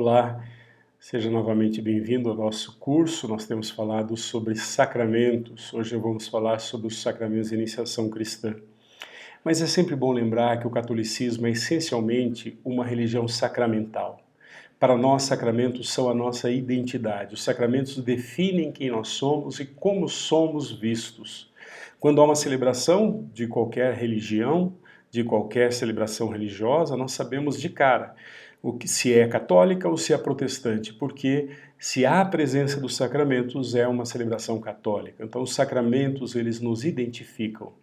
Olá, seja novamente bem-vindo ao nosso curso. Nós temos falado sobre sacramentos. Hoje vamos falar sobre os sacramentos de iniciação cristã. Mas é sempre bom lembrar que o catolicismo é essencialmente uma religião sacramental. Para nós, sacramentos são a nossa identidade. Os sacramentos definem quem nós somos e como somos vistos. Quando há uma celebração de qualquer religião, de qualquer celebração religiosa, nós sabemos de cara se é católica ou se é protestante, porque se há a presença dos sacramentos, é uma celebração católica. Então os sacramentos, eles nos identificam.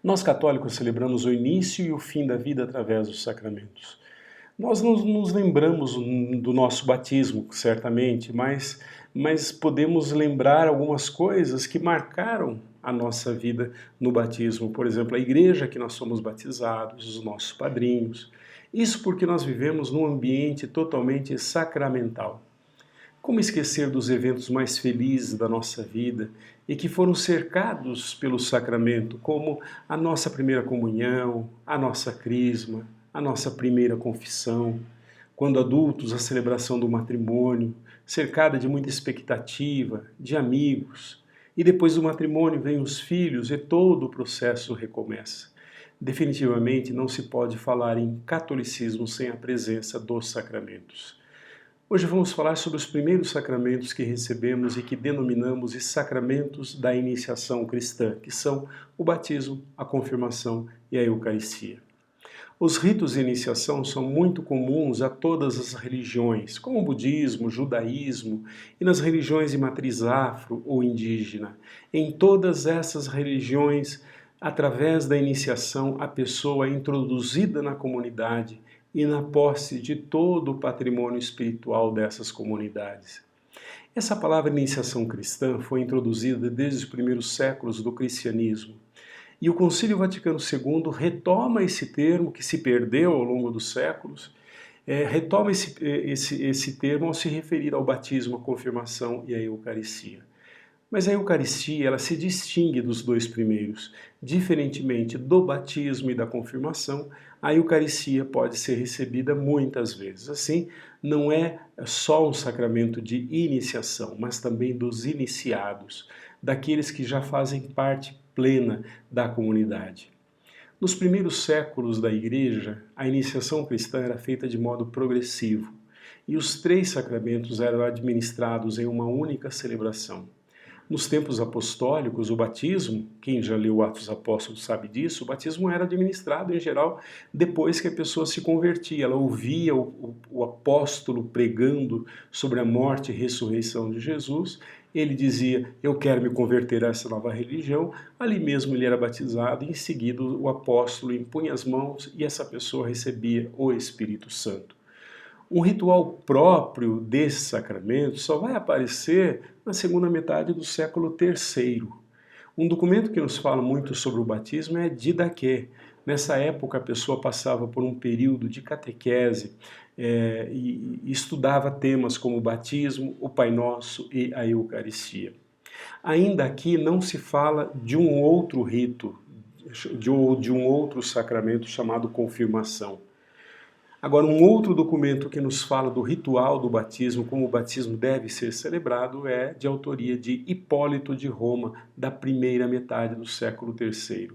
Nós católicos celebramos o início e o fim da vida através dos sacramentos. Nós nos lembramos do nosso batismo, certamente, mas podemos lembrar algumas coisas que marcaram a nossa vida no batismo. Por exemplo, a igreja que nós somos batizados, os nossos padrinhos. Isso porque nós vivemos num ambiente totalmente sacramental. Como esquecer dos eventos mais felizes da nossa vida e que foram cercados pelo sacramento, como a nossa primeira comunhão, a nossa crisma, a nossa primeira confissão, quando adultos, a celebração do matrimônio, cercada de muita expectativa, de amigos, e depois do matrimônio vêm os filhos e todo o processo recomeça. Definitivamente não se pode falar em catolicismo sem a presença dos sacramentos. Hoje vamos falar sobre os primeiros sacramentos que recebemos e que denominamos de sacramentos da iniciação cristã, que são o batismo, a confirmação e a Eucaristia. Os ritos de iniciação são muito comuns a todas as religiões, como o budismo, o judaísmo e nas religiões de matriz afro ou indígena. Em todas essas religiões, através da iniciação, a pessoa é introduzida na comunidade e na posse de todo o patrimônio espiritual dessas comunidades. Essa palavra iniciação cristã foi introduzida desde os primeiros séculos do cristianismo. E o Concílio Vaticano II retoma esse termo que se perdeu ao longo dos séculos, retoma esse termo ao se referir ao batismo, à confirmação e à Eucaristia. Mas a Eucaristia, ela se distingue dos dois primeiros. Diferentemente do batismo e da confirmação, a Eucaristia pode ser recebida muitas vezes. Assim, não é só um sacramento de iniciação, mas também dos iniciados, daqueles que já fazem parte plena da comunidade. Nos primeiros séculos da Igreja, a iniciação cristã era feita de modo progressivo, e os três sacramentos eram administrados em uma única celebração. Nos tempos apostólicos, o batismo, quem já leu Atos dos Apóstolos sabe disso, o batismo era administrado, em geral, depois que a pessoa se convertia. Ela ouvia o apóstolo pregando sobre a morte e ressurreição de Jesus, ele dizia, eu quero me converter a essa nova religião, ali mesmo ele era batizado, e em seguida o apóstolo impunha as mãos e essa pessoa recebia o Espírito Santo. Um ritual próprio desse sacramento só vai aparecer na segunda metade do século III. Um documento que nos fala muito sobre o batismo é Didaquê. Nessa época a pessoa passava por um período de catequese e estudava temas como o batismo, o Pai Nosso e a Eucaristia. Ainda aqui não se fala de um outro rito, de um outro sacramento chamado confirmação. Agora, um outro documento que nos fala do ritual do batismo, como o batismo deve ser celebrado, é de autoria de Hipólito de Roma, da primeira metade do século III.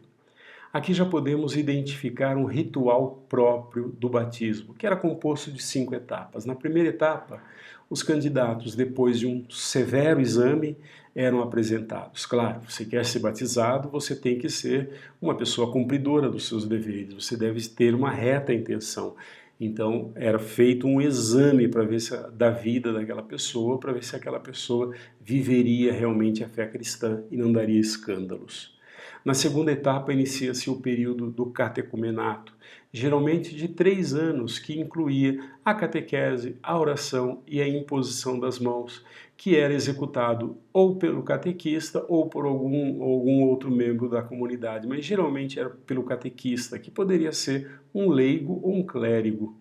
Aqui já podemos identificar um ritual próprio do batismo, que era composto de 5 etapas. Na primeira etapa, os candidatos, depois de um severo exame, eram apresentados. Claro, você quer ser batizado, você tem que ser uma pessoa cumpridora dos seus deveres, você deve ter uma reta intenção. Então, era feito um exame para ver da vida daquela pessoa, para ver se aquela pessoa viveria realmente a fé cristã e não daria escândalos. Na segunda etapa, inicia-se o período do catecumenato, geralmente de 3 anos, que incluía a catequese, a oração e a imposição das mãos, que era executado ou pelo catequista ou por algum outro membro da comunidade, mas geralmente era pelo catequista, que poderia ser um leigo ou um clérigo.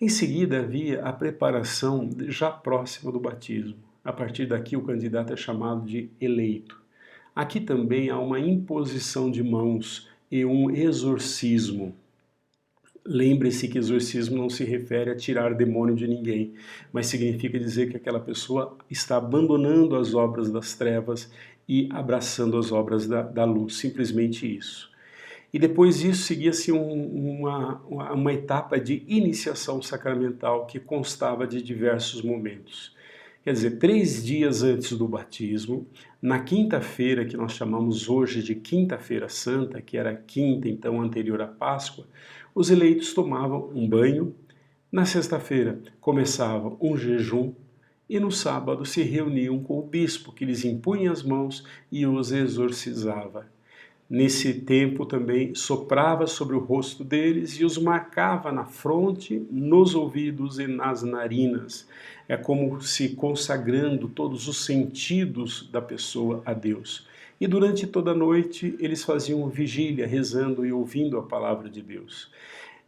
Em seguida havia a preparação já próxima do batismo. A partir daqui o candidato é chamado de eleito. Aqui também há uma imposição de mãos e um exorcismo. Lembre-se que exorcismo não se refere a tirar demônio de ninguém, mas significa dizer que aquela pessoa está abandonando as obras das trevas e abraçando as obras da luz, simplesmente isso. E depois disso seguia-se uma etapa de iniciação sacramental que constava de diversos momentos. Quer dizer, 3 dias antes do batismo, na quinta-feira, que nós chamamos hoje de Quinta-feira Santa, que era a quinta, então, anterior à Páscoa, os eleitos tomavam um banho, na sexta-feira começava um jejum e no sábado se reuniam com o bispo, que lhes impunha as mãos e os exorcizava. Nesse tempo também soprava sobre o rosto deles e os marcava na fronte, nos ouvidos e nas narinas. É como se consagrando todos os sentidos da pessoa a Deus. E durante toda a noite eles faziam vigília, rezando e ouvindo a palavra de Deus.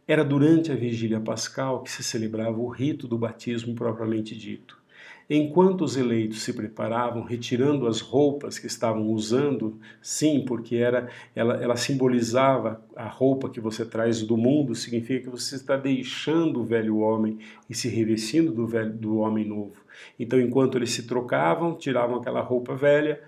Era durante a vigília pascal que se celebrava o rito do batismo propriamente dito. Enquanto os eleitos se preparavam, retirando as roupas que estavam usando, sim, porque ela simbolizava a roupa que você traz do mundo, significa que você está deixando o velho homem e se revestindo do homem novo. Então, enquanto eles se trocavam, tiravam aquela roupa velha,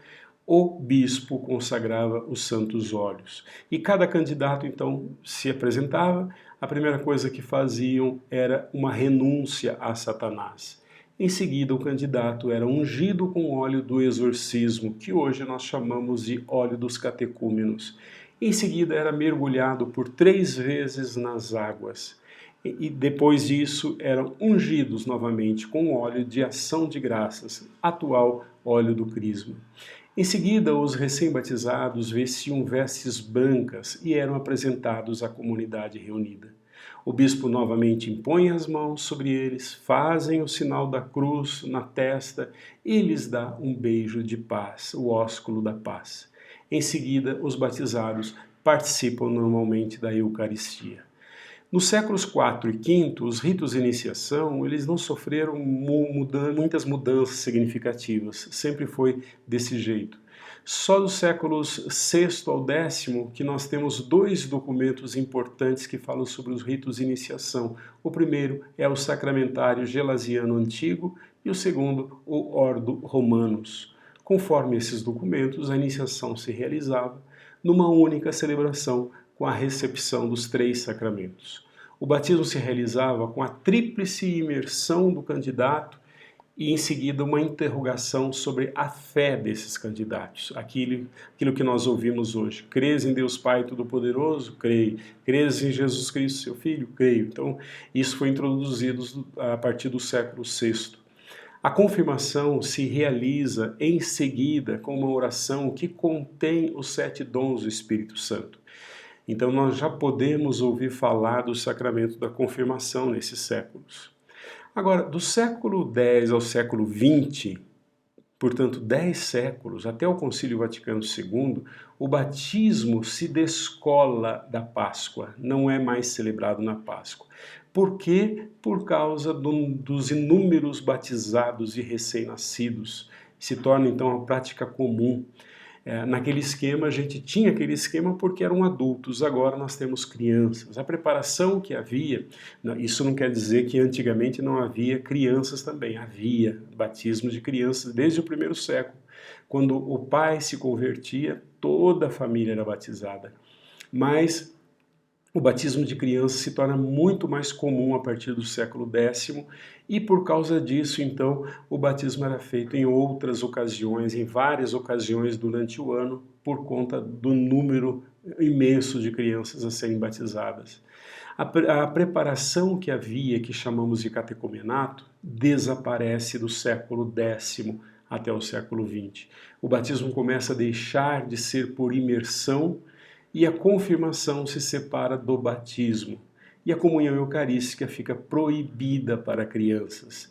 o bispo consagrava os santos óleos. E cada candidato, então, se apresentava, a primeira coisa que faziam era uma renúncia a Satanás. Em seguida, o candidato era ungido com óleo do exorcismo, que hoje nós chamamos de óleo dos catecúmenos. Em seguida, era mergulhado por 3 vezes nas águas. E depois disso, eram ungidos novamente com óleo de ação de graças, atual óleo do crisma. Em seguida, os recém-batizados vestiam vestes brancas e eram apresentados à comunidade reunida. O bispo novamente impõe as mãos sobre eles, fazem o sinal da cruz na testa e lhes dá um beijo de paz, o ósculo da paz. Em seguida, os batizados participam normalmente da Eucaristia. Nos séculos IV e V, os ritos de iniciação, eles não sofreram muitas mudanças significativas, sempre foi desse jeito. Só dos séculos VI ao X que nós temos 2 documentos importantes que falam sobre os ritos de iniciação. O primeiro é o Sacramentário Gelasiano Antigo e o segundo, o Ordo Romanus. Conforme esses documentos, a iniciação se realizava numa única celebração com a recepção dos 3 sacramentos. O batismo se realizava com a tríplice imersão do candidato e em seguida uma interrogação sobre a fé desses candidatos, aquilo que nós ouvimos hoje. Crês em Deus Pai Todo-Poderoso? Creio. Crês em Jesus Cristo, seu Filho? Creio. Então, isso foi introduzido a partir do século VI. A confirmação se realiza em seguida com uma oração que contém os 7 dons do Espírito Santo. Então, nós já podemos ouvir falar do sacramento da confirmação nesses séculos. Agora, do século X ao século XX, portanto 10 séculos, até o Concílio Vaticano II, o batismo se descola da Páscoa, não é mais celebrado na Páscoa. Por quê? Por causa dos inúmeros batizados e recém-nascidos. Se torna então uma prática comum. Naquele esquema, a gente tinha aquele esquema porque eram adultos, agora nós temos crianças. A preparação que havia, isso não quer dizer que antigamente não havia crianças também, havia batismo de crianças desde o primeiro século. Quando o pai se convertia, toda a família era batizada. Mas o batismo de crianças se torna muito mais comum a partir do século X e por causa disso, então, o batismo era feito em outras ocasiões, em várias ocasiões durante o ano, por conta do número imenso de crianças a serem batizadas. A preparação que havia, que chamamos de catecumenato, desaparece do século X até o século XX. O batismo começa a deixar de ser por imersão e a confirmação se separa do batismo. E a comunhão eucarística fica proibida para crianças.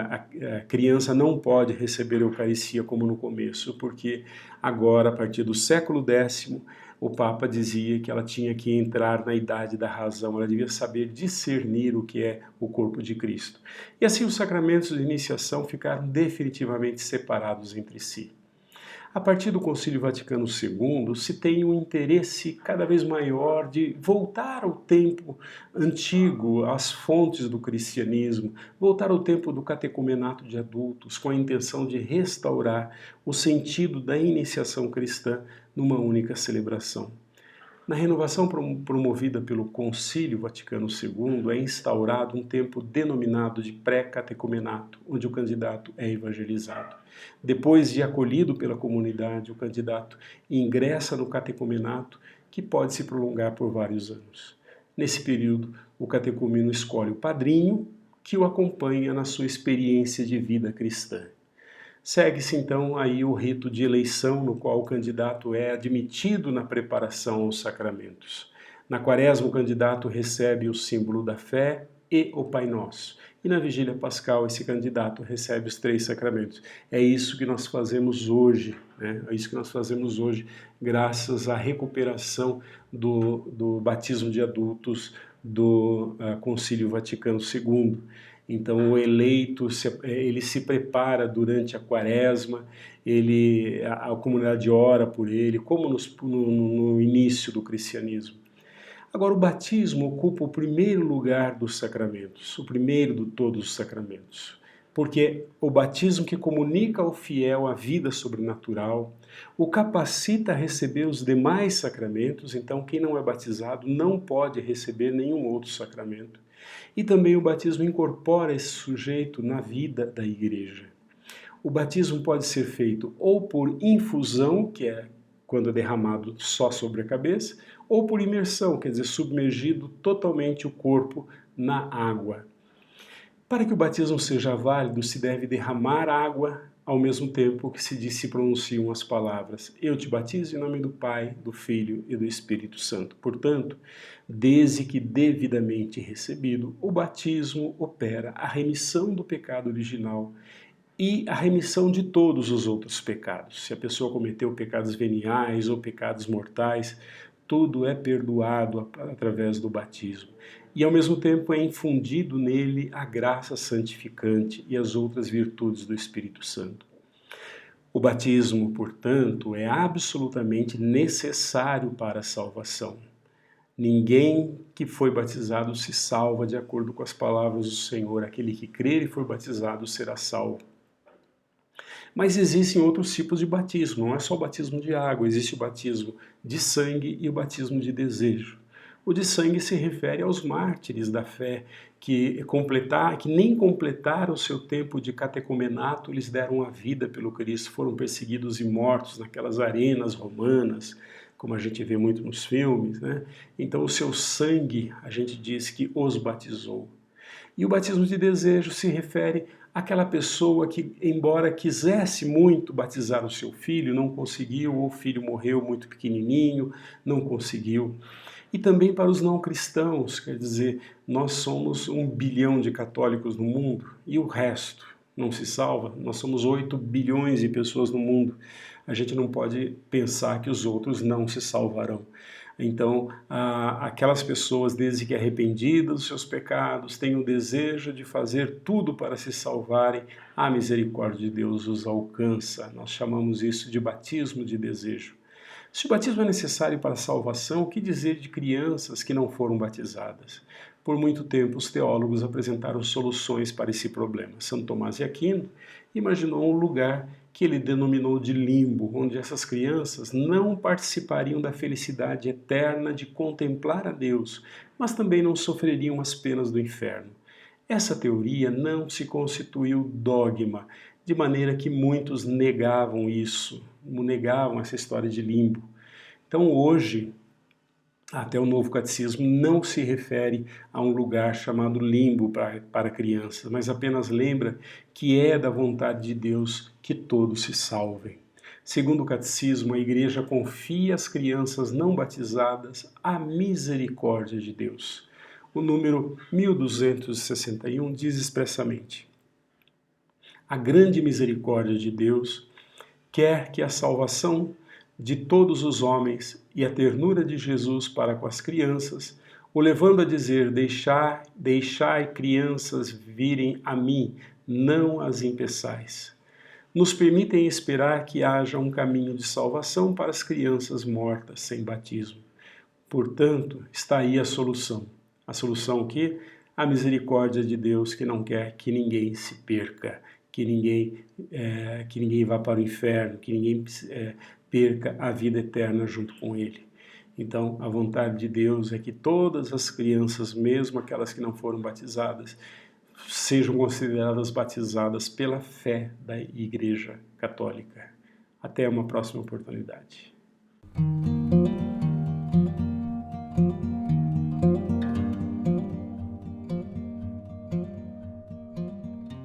A criança não pode receber a Eucaristia como no começo, porque agora, a partir do século X, o Papa dizia que ela tinha que entrar na idade da razão, ela devia saber discernir o que é o corpo de Cristo. E assim os sacramentos de iniciação ficaram definitivamente separados entre si. A partir do Concílio Vaticano II, se tem um interesse cada vez maior de voltar ao tempo antigo, às fontes do cristianismo, voltar ao tempo do catecumenato de adultos, com a intenção de restaurar o sentido da iniciação cristã numa única celebração. Na renovação promovida pelo Concílio Vaticano II, é instaurado um tempo denominado de pré-catecumenato, onde o candidato é evangelizado. Depois de acolhido pela comunidade, o candidato ingressa no catecumenato, que pode se prolongar por vários anos. Nesse período, o catecúmeno escolhe o padrinho, que o acompanha na sua experiência de vida cristã. Segue-se então aí o rito de eleição, no qual o candidato é admitido na preparação aos sacramentos. Na quaresma, o candidato recebe o símbolo da fé e o Pai Nosso. E na vigília pascal, esse candidato recebe os 3 sacramentos. É isso que nós fazemos hoje, né? É isso que nós fazemos hoje, graças à recuperação do batismo de adultos do Concílio Vaticano II. Então o eleito, ele se prepara durante a quaresma, a comunidade ora por ele, como no início do cristianismo. Agora, o batismo ocupa o primeiro lugar dos sacramentos, o primeiro de todos os sacramentos, porque o batismo que comunica ao fiel a vida sobrenatural, o capacita a receber os demais sacramentos, então quem não é batizado não pode receber nenhum outro sacramento. E também o batismo incorpora esse sujeito na vida da igreja. O batismo pode ser feito ou por infusão, que é quando é derramado só sobre a cabeça, ou por imersão, quer dizer, submergido totalmente o corpo na água. Para que o batismo seja válido, se deve derramar água ao mesmo tempo que se pronunciam as palavras: eu te batizo em nome do Pai, do Filho e do Espírito Santo. Portanto, desde que devidamente recebido, o batismo opera a remissão do pecado original e a remissão de todos os outros pecados. Se a pessoa cometeu pecados veniais ou pecados mortais, tudo é perdoado através do batismo. E ao mesmo tempo é infundido nele a graça santificante e as outras virtudes do Espírito Santo. O batismo, portanto, é absolutamente necessário para a salvação. Ninguém que foi batizado se salva de acordo com as palavras do Senhor. Aquele que crer e for batizado será salvo. Mas existem outros tipos de batismo, não é só o batismo de água, existe o batismo de sangue e o batismo de desejo. O de sangue se refere aos mártires da fé, que nem completaram o seu tempo de catecumenato, eles deram a vida pelo Cristo, foram perseguidos e mortos naquelas arenas romanas, como a gente vê muito nos filmes, né? Então o seu sangue, a gente diz que os batizou. E o batismo de desejo se refere àquela pessoa que, embora quisesse muito batizar o seu filho, não conseguiu, ou o filho morreu muito pequenininho, não conseguiu. E também para os não cristãos, quer dizer, nós somos 1 bilhão de católicos no mundo e o resto não se salva. Nós somos 8 bilhões de pessoas no mundo. A gente não pode pensar que os outros não se salvarão. Então, aquelas pessoas, desde que arrependidas dos seus pecados, têm o desejo de fazer tudo para se salvarem, a misericórdia de Deus os alcança. Nós chamamos isso de batismo de desejo. Se o batismo é necessário para a salvação, o que dizer de crianças que não foram batizadas? Por muito tempo, os teólogos apresentaram soluções para esse problema. São Tomás de Aquino imaginou um lugar que ele denominou de limbo, onde essas crianças não participariam da felicidade eterna de contemplar a Deus, mas também não sofreriam as penas do inferno. Essa teoria não se constituiu dogma, de maneira que muitos negavam isso, negavam essa história de limbo. Então hoje, até o Novo Catecismo não se refere a um lugar chamado limbo para crianças, mas apenas lembra que é da vontade de Deus que todos se salvem. Segundo o Catecismo, a Igreja confia às crianças não batizadas a misericórdia de Deus. O número 1261 diz expressamente: a grande misericórdia de Deus quer que a salvação de todos os homens e a ternura de Jesus para com as crianças, o levando a dizer: deixai crianças virem a mim, não as impeçais. nos permitem esperar que haja um caminho de salvação para as crianças mortas sem batismo. Portanto, está aí a solução. A solução o quê? A misericórdia de Deus, que não quer que ninguém se perca, que ninguém vá para o inferno, que ninguém perca a vida eterna junto com Ele. Então, a vontade de Deus é que todas as crianças, mesmo aquelas que não foram batizadas, sejam consideradas batizadas pela fé da Igreja Católica. Até uma próxima oportunidade.